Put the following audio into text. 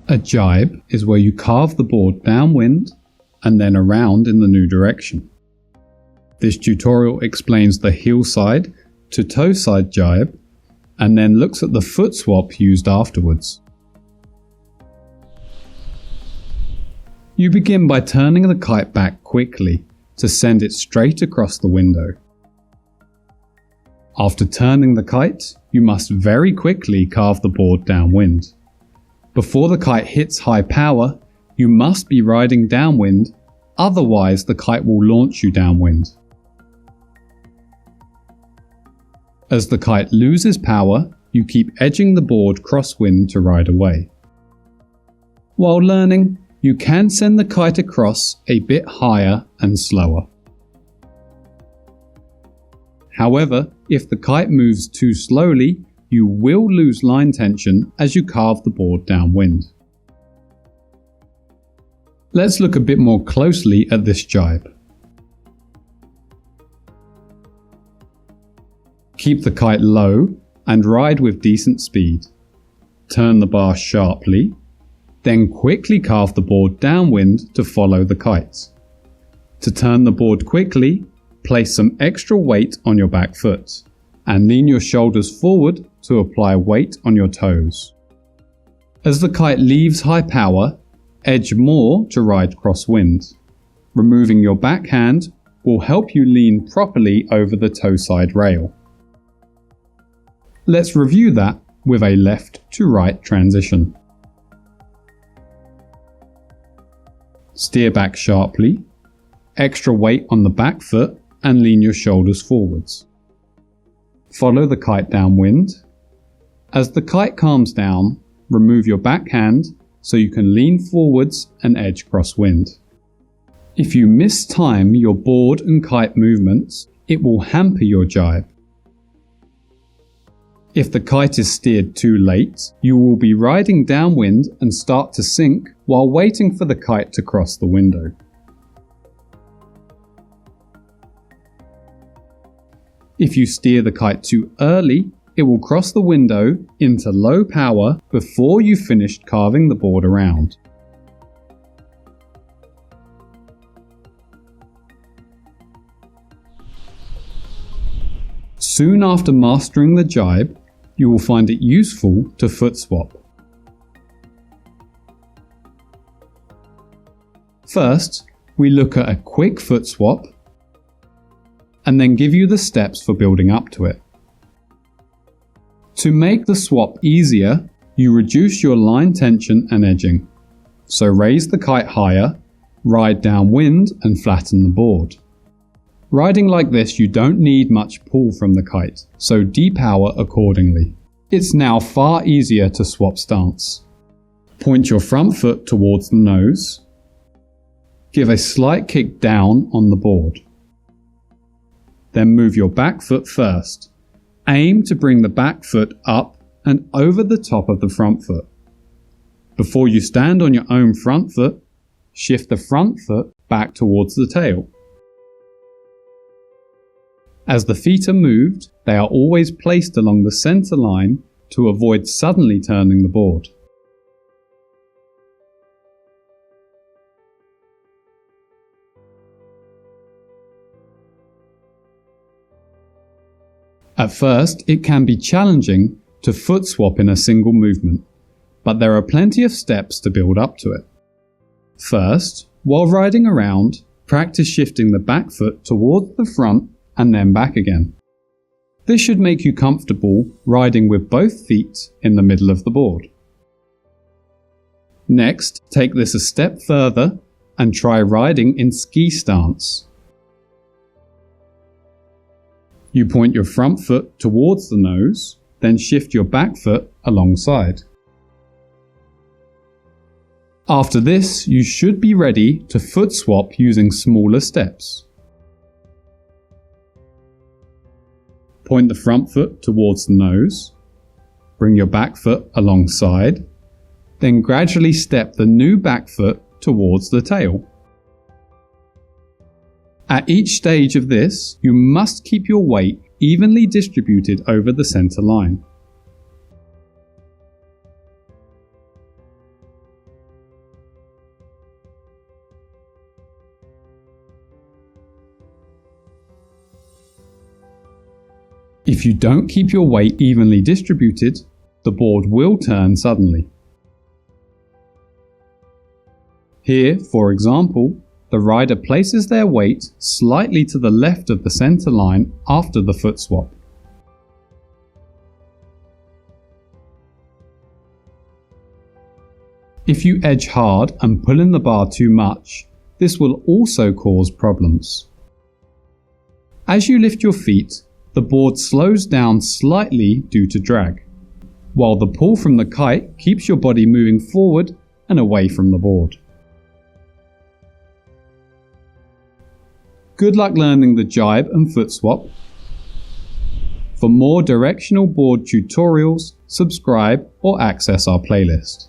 A gybe is where you carve the board downwind and then around in the new direction. This tutorial explains the heelside to toeside gybe and then looks at the footswap used afterwards. You begin by turning the kite back quickly to send it straight across the window. After turning the kite, you must very quickly carve the board downwind. Before the kite hits high power, you must be riding downwind, otherwise the kite will launch you downwind. As the kite loses power, you keep edging the board crosswind to ride away. While learning, you can send the kite across a bit higher and slower. However, if the kite moves too slowly, you will lose line tension as you carve the board downwind. Let's look a bit more closely at this gybe. Keep the kite low and ride with decent speed. Turn the bar sharply, then quickly carve the board downwind to follow the kite. To turn the board quickly, place some extra weight on your back foot and lean your shoulders forward to apply weight on your toes. As the kite leaves high power, edge more to ride crosswind. Removing your backhand will help you lean properly over the toeside rail. Let's review that with a left to right transition. Steer back sharply, extra weight on the back foot and lean your shoulders forwards. Follow the kite downwind. As the kite calms down, remove your backhand so you can lean forwards and edge crosswind. If you mistime your board and kite movements, it will hamper your gybe. If the kite is steered too late, you will be riding downwind and start to sink while waiting for the kite to cross the window. If you steer the kite too early, it will cross the window into low power before you've finished carving the board around. Soon after mastering the gybe, you will find it useful to footswap. First, we look at a quick footswap and then give you the steps for building up to it. To make the swap easier, you reduce your line tension and edging. So raise the kite higher, ride downwind and flatten the board. Riding like this, you don't need much pull from the kite, so depower accordingly. It's now far easier to swap stance. Point your front foot towards the nose. Give a slight kick down on the board. Then move your back foot first. Aim to bring the back foot up and over the top of the front foot. Before you stand on your own front foot, shift the front foot back towards the tail. As the feet are moved, they are always placed along the center line to avoid suddenly turning the board. At first, it can be challenging to footswap in a single movement, but there are plenty of steps to build up to it. First, while riding around, practice shifting the back foot towards the front and then back again. This should make you comfortable riding with both feet in the middle of the board. Next, take this a step further and try riding in ski stance. You point your front foot towards the nose, then shift your back foot alongside. After this, you should be ready to footswap using smaller steps. Point the front foot towards the nose, bring your back foot alongside, then gradually step the new back foot towards the tail. At each stage of this, you must keep your weight evenly distributed over the center line. If you don't keep your weight evenly distributed, the board will turn suddenly. Here, for example, the rider places their weight slightly to the left of the center line after the foot swap. If you edge hard and pull in the bar too much, this will also cause problems. As you lift your feet, the board slows down slightly due to drag, while the pull from the kite keeps your body moving forward and away from the board. Good luck learning the gybe and foot swap. For more directional board tutorials, subscribe or access our playlist.